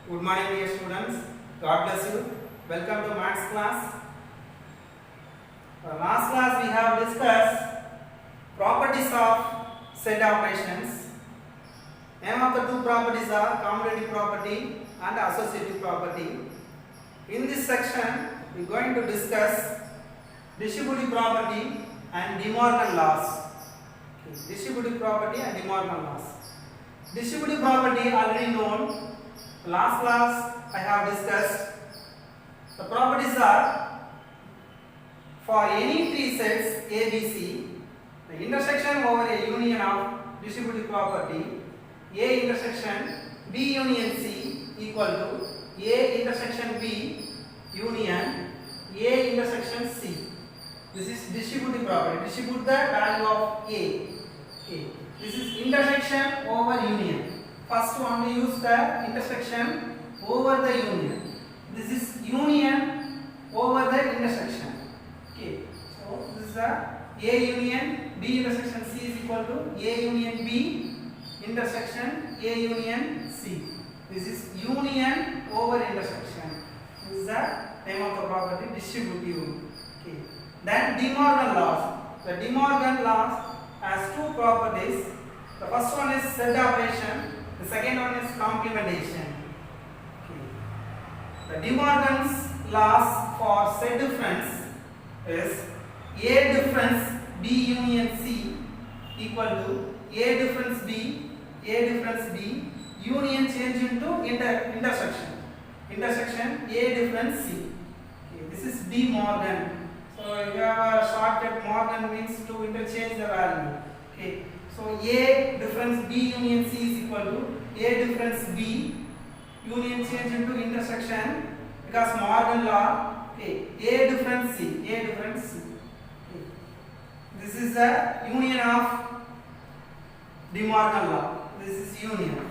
Good morning, dear students. God bless you. Welcome to maths class. Last class we have discussed properties of set operations. Name of the two properties are commutative property and associative property. In this section, we are going to discuss distributive property and De Morgan laws. Distributive property and De Morgan laws. Distributive property already known. Last class I have discussed. The properties are for any three sets A, B, C, the intersection over a union of distributive property A intersection B union C equal to A intersection B union A intersection C. This is distributive property. Distribute the value of A. Okay. This is intersection over union. First one we use the intersection over the union. This is union over the intersection. Okay. So this is the A union B intersection C is equal to A union B intersection A union C. This is union over intersection. This is the name of the property, distributive. Okay. Then De Morgan laws. The De Morgan laws has two properties. The first one is set operation. The second one is complementation. Okay. The De Morgan's laws for set difference is A difference B union C equal to A difference B union change into intersection. Intersection A difference C. Okay. This is De Morgan. So you have a shortcut. Morgan means to interchange the value. Okay. So A difference B union C is equal to A difference B union change into intersection because Morgan law. Okay. A difference C. Okay. This is the union of De Morgan law. This is union.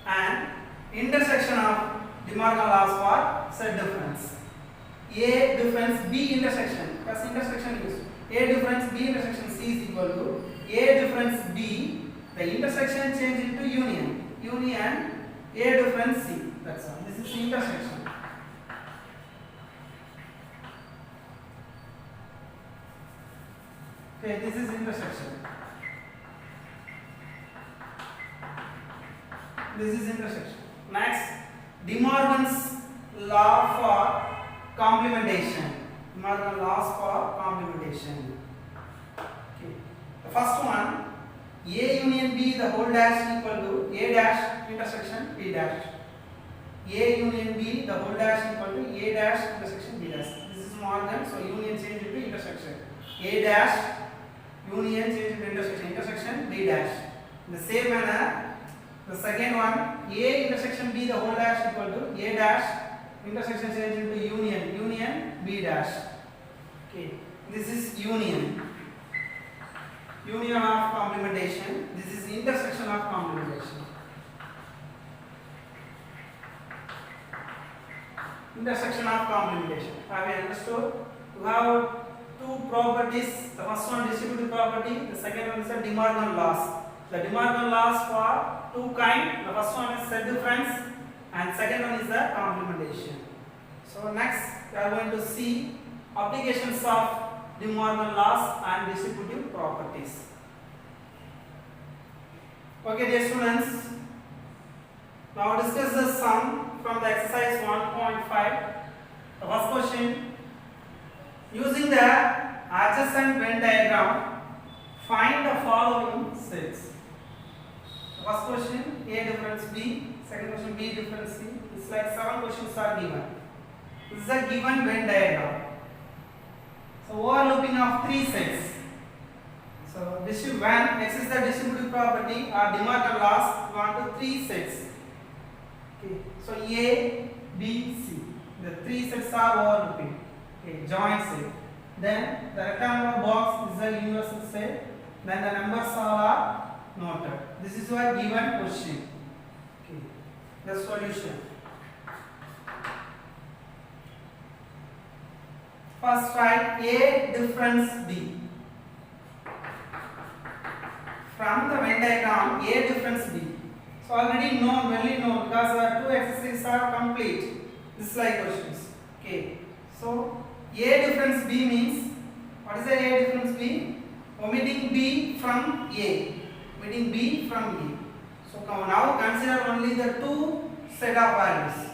And intersection of De Morgan laws for set difference. A difference B intersection. Because intersection is A difference B intersection C is equal to A difference B. The intersection change into union. Union A difference C. That's all. This is intersection. Okay, this is intersection. This is intersection. Next, De Morgan's law for complementation. De Morgan laws for complementation. Okay. The first one, A union B the whole dash equal to A dash intersection B dash. A union B the whole dash equal to A dash intersection B dash. This is Morgan, so union change into intersection. A dash union change into intersection. Intersection B dash. In the same manner, the second one, A intersection B the whole dash equal to A dash intersection change into union B dash. Okay, this is union of complementation. This is intersection of complementation. Intersection of complementation. Have you understood? You have two properties. The first one distributive property. The second one is the De Morgan laws. The De Morgan laws for two kinds. The first one is set difference, and second one is the complementation. So next we are going to see applications of De Morgan laws and distributive properties. Okay, dear students, now discuss the sum from the exercise 1.5. The first question, using the adjacent Venn diagram, find the following sets. The first question, A difference B, second question B difference C. It's like 7 questions are given. This is a given Venn diagram. So overlapping of three sets. So when X is the distributive property or De Morgan laws, we want to three sets. Okay. So A, B, C. The three sets are overlapping. Okay, joint set. Then the rectangular box is the universal set. Then the numbers all are noted. This is your given question. Okay. The solution. First write A difference B. From the Venn diagram A difference B. So already known, well known, because our two exercises are complete. This like questions. Okay. So A difference B means, what is the A difference B? Omitting B from A. Omitting B from A. So now consider only the two set of values.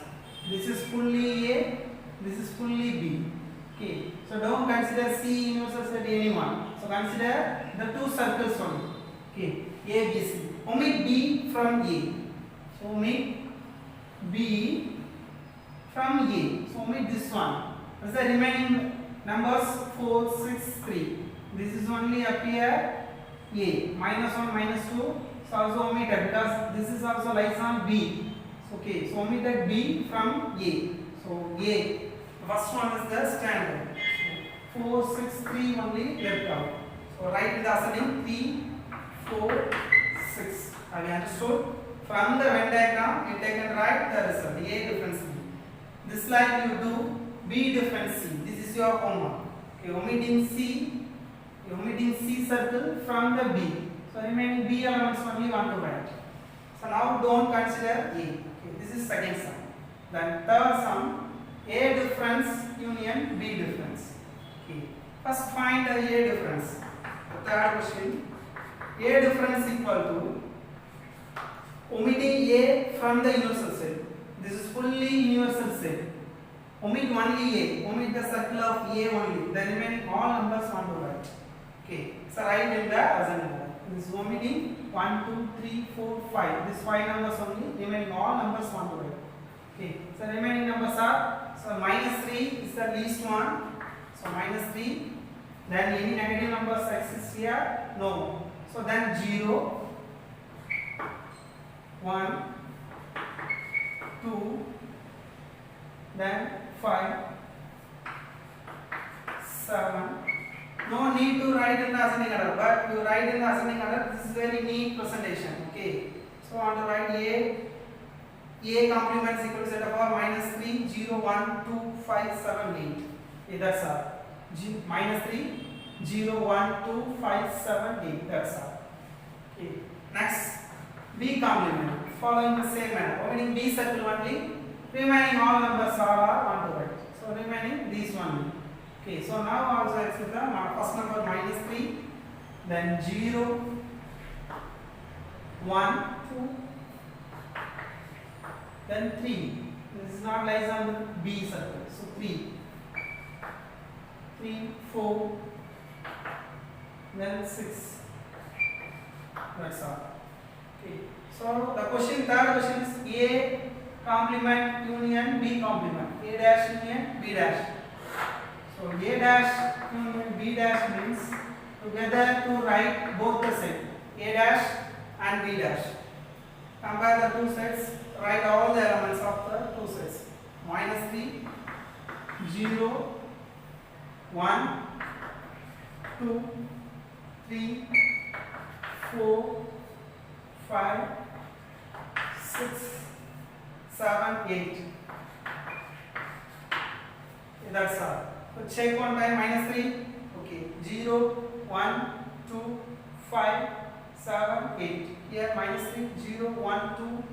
This is fully A. This is fully B. Okay. So don't consider C universal set anyone. So consider the two circles only. Okay. A, B, C. Omit B from A. So omit B from A. So omit this one. What is the remaining numbers? 4, 6, 3. This is only appear A. Minus 1, minus 2. So also omitted because this is also lies on B. So, okay. So omitted B from A. So A. First one is the standard. So 4, 6, 3 only left out. So write in the ascending 3, 4, 6. Have you understood? From the Venn diagram, you take and write the result. A difference B. This line you do B difference C. This is your homework. Okay, omitting C circle from the B. So remaining B elements only want to write. So now don't consider A. Okay, this is second sum. Then third sum, A difference union B difference. Okay. First find the A difference. The third question. A difference equal to omitting A from the universal set. This is fully universal set. Omit only A. Omit the circle of A only. The remaining all numbers want to write. Okay. So write in the ascending order. This is omitting 1, 2, 3, 4, 5. This 5 numbers only. Remaining all numbers want to write. Okay. So remaining numbers are, so minus 3 is the least one. So minus 3. Then any negative numbers exist here? No. So then 0, 1, 2, then 5, 7. No need to write in the ascending order, but you write in the ascending order. This is very neat presentation. Okay. So I want to write A complement is equal to set of all minus 3, 0, 1, 2, 5, 7, 8. Okay, that's all. Minus 3, 0, 1, 2, 5, 7, 8. That's all. Okay. Next, B complement. Following the same manner. Omitting B circle only. Remaining all numbers are on to write. So remaining these one. Okay. So now also execute the first number minus 3, then 0, 1, 2, then 3. This is not lies on the B circle. So 3, 4, then 6. That's all. Okay. So the question, third question is A complement union B complement. A dash union B dash. So A dash union B dash means together to write both the set A dash and B dash. Compare the two sets. Write all the elements of the two sets. Minus 3, 0, 1, 2, 3, 4, 5, 6, 7, 8. That's all. So check one time. Minus 3. Okay. 0, 1, 2, 5, 7, 8. Here minus 3, 0, 1, 2,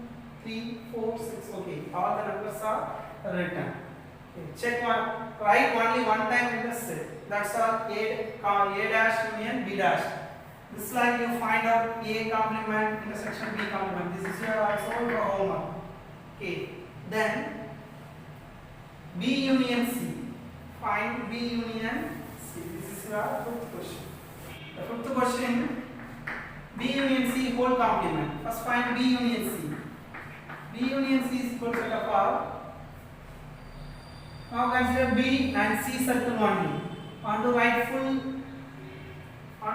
3, 4, 6. Okay. All the numbers are written. Okay. Check one. Write only one time in the set. That's all. A dash union B dash. This like you find out A complement intersection B complement. This is your also your homework. Okay. Then B union C. Find B union C. This is your fifth question. The fifth question, B union C whole complement. First find B union C. B union C is equal to set of all. Now consider B and C circle only. Want to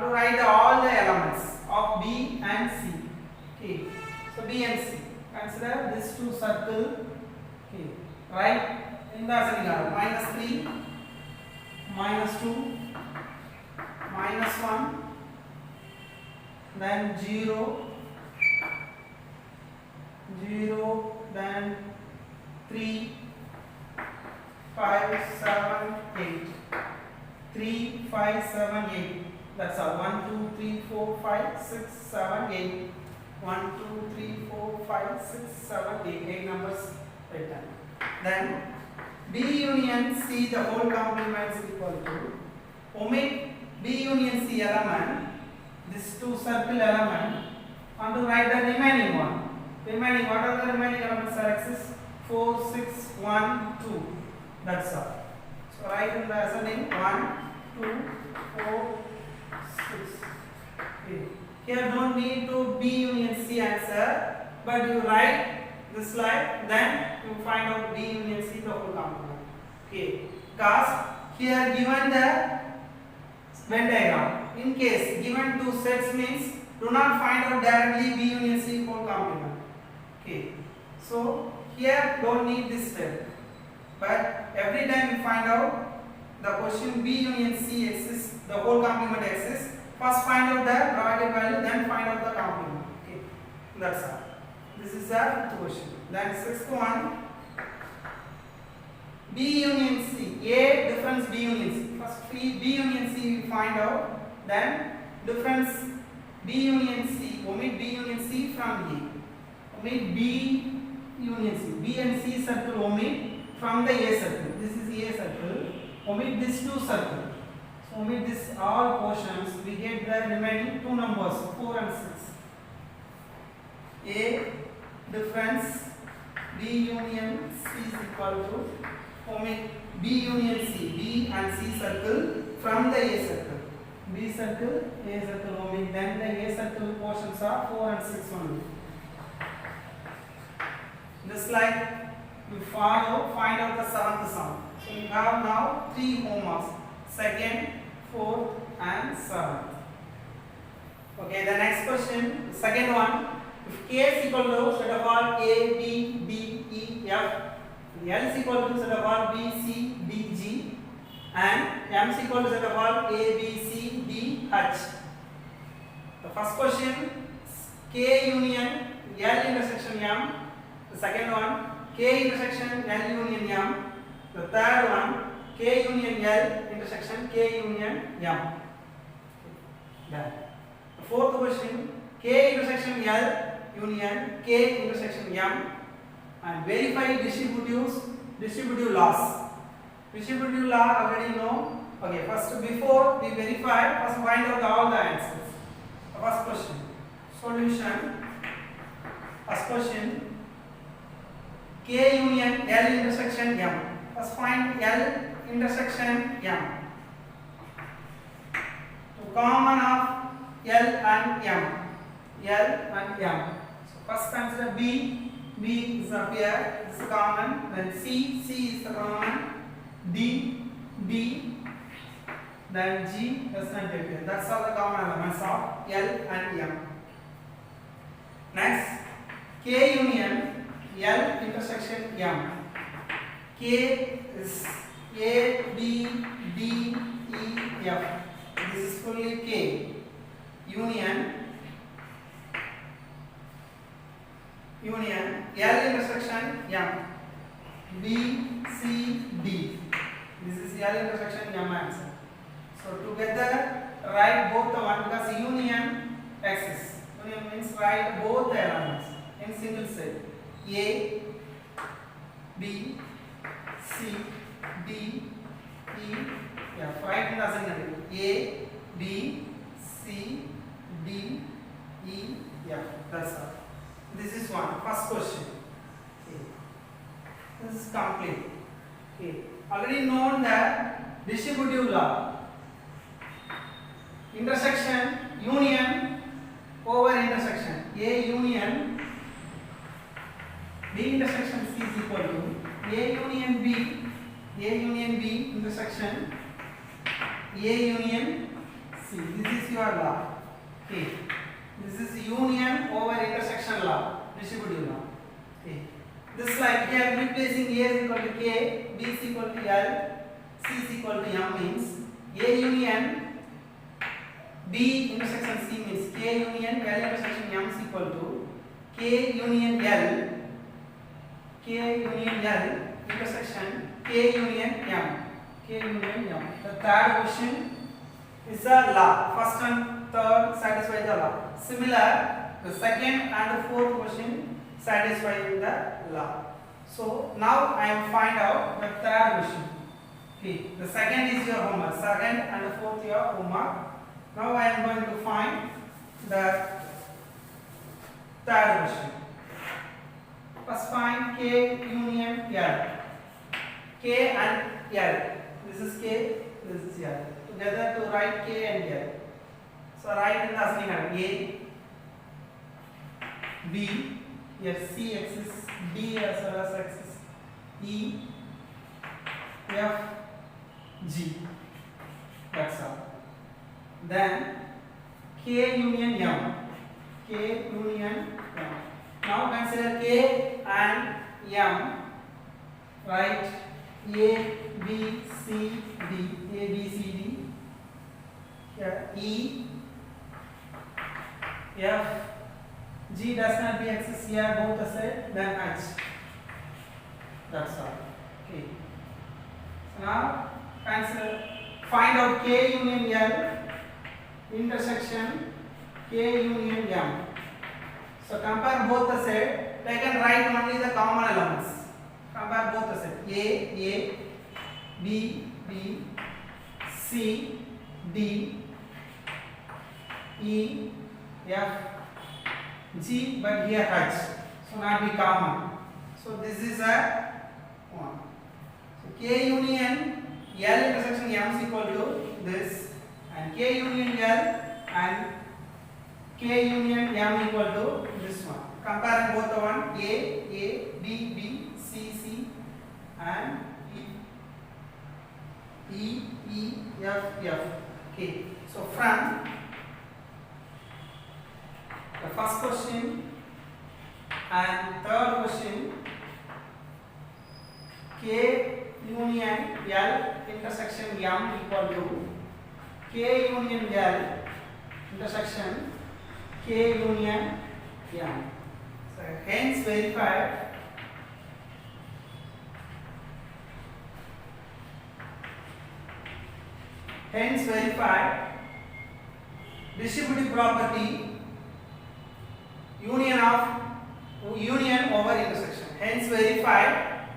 write all the elements of B and C. Okay. So B and C. Consider these two circle. Okay. Right in the ascending order. Minus 3, minus 2, minus 1, then 0, 0, then 3, 5, 7, 8. 3, 5, 7, 8. That's all. 1, 2, 3, 4, 5, 6, 7, 8. 1, 2, 3, 4, 5, 6, 7, 8. 8 numbers written. Then B union C the whole complement is equal to, omit B union C element, this two circle element, and to write the remaining one. Remaining, what are the remaining elements are axis? 4, 6, 1, 2. That's all. So write in the ascending 1, 2, 4, 6, 8. Here don't need to B union C answer, but you write this like, then you find out B union C the whole complement. Okay, because here given the Venn diagram, in case given two sets means do not find out directly B union C whole complement. Okay, so here don't need this step, but every time you find out the question B union C exists, the whole complement exists, first find out the bracket value, then find out the complement. Okay, that's all. This is the question. Then sixth one, B union C, A difference B union C. First B union C we find out, then difference B union C, omit B union C from A. Omit B union C. B and C circle omit from the A circle. This is A circle. Omit these two circles. So omit this all portions. We get the remaining two numbers 4 and 6. A difference B union C is equal to, omit B union C. B and C circle from the A circle. B circle, A circle omit. Then the A circle portions are 4 and 6 only. Just like we find out the seventh sum. So we have now three homeworks: second, fourth, and seventh. Okay, the next question, the second one. If K is equal to set of all A, B, D, E, F, L is equal to set of all B, C, D, G, and M is equal to set of all A, B, C, D, H. The first question, K union L intersection M. The second one, K intersection L union M. The third one, K union L intersection K union M. Done. The fourth question, K intersection L union K intersection M, and verify distributive laws. Distributive law already know. Okay, first before we verify, first find out all the answers. The first question, solution. First question, K union L intersection M. First find L intersection M. So common of L and M. L and M. So first consider B. B is up here. This is common. Then C. C is the common. D. D. Then G does not get here. That's all the common elements of L and M. Next, K union L intersection M. K is A, B, D, E, F. This is fully K. Union L intersection M. B, C, D. This is L intersection M answer. So together write both the one, because union exists. Union means write both the elements in single set. A, B, C, D, E, F. Write in the ascending. A, B, C, D, E, F. That's all. This is one. First question. Okay. This is complete. Okay. Already known that distributive law. Intersection, union over intersection. A union B intersection C is equal to A union B intersection A union C. This is your law. Okay. This is union over intersection law, distributive law. Okay. This like here replacing A is equal to K, B is equal to L, C is equal to M means A union B intersection C means K union L intersection M is equal to K union L intersection K union M. K union M. The third question is a law. First and third satisfy the law. Similar, the second and the fourth question satisfying the law. So now I am find out the third question. Okay, the second is your homework. Second and the fourth your homework. Now I am going to find the third question. First find K union L. K and L. This is K, this is L. Together to write K and L. So write in the ascending order. A, B, here C axis, D as well as axis, E, F, G. That's all. Then K union M. K union M. Now consider K and M. Write A, B, C, D. A, B, C, D. Here E, F, G does not be axis here, both the side, then H. That's all. Okay. So now consider, find out K union L intersection K union M. So compare both the side. They can write only the common elements. Compare both the side. A, B, B, C, D, E, F, G, but here H. So not be common. So this is a 1. So K union L intersection M is equal to this, and K union L and K union M equal to this one. Comparing both the one A, B, B, C, C, and E, F, F. Okay. So from the first question and third question, K union L intersection M equal to K union L intersection K union M. So hence verified distributive property union over intersection. Hence verified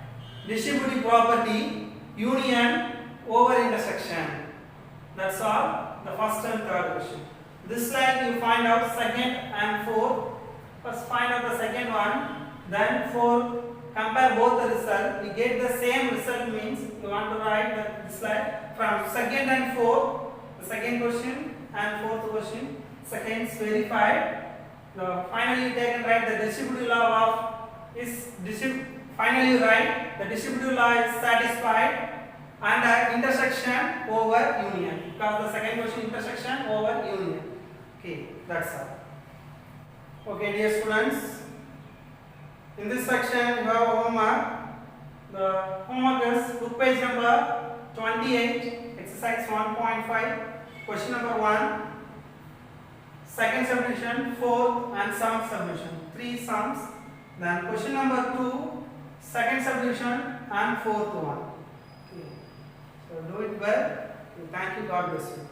distributive property union over intersection. That's all. The first and third question. This slide you find out second and fourth. First find out the second one, then fourth. Compare both the result. We get the same result means you want to write the slide from second and fourth. The second question and fourth question. So hence verified. Finally you take and write the distributive law of is finally write the distributive law is satisfied and intersection over union, because the second question intersection over union. Okay, that's all. Okay, dear students, in this section you have homework. The homework is book page number 28, exercise 1.5, question number 1, second subdivision, fourth and sum subdivision, 3 sums. Then question number 2, second subdivision and fourth one. Okay. So do it well. Thank you. God bless you.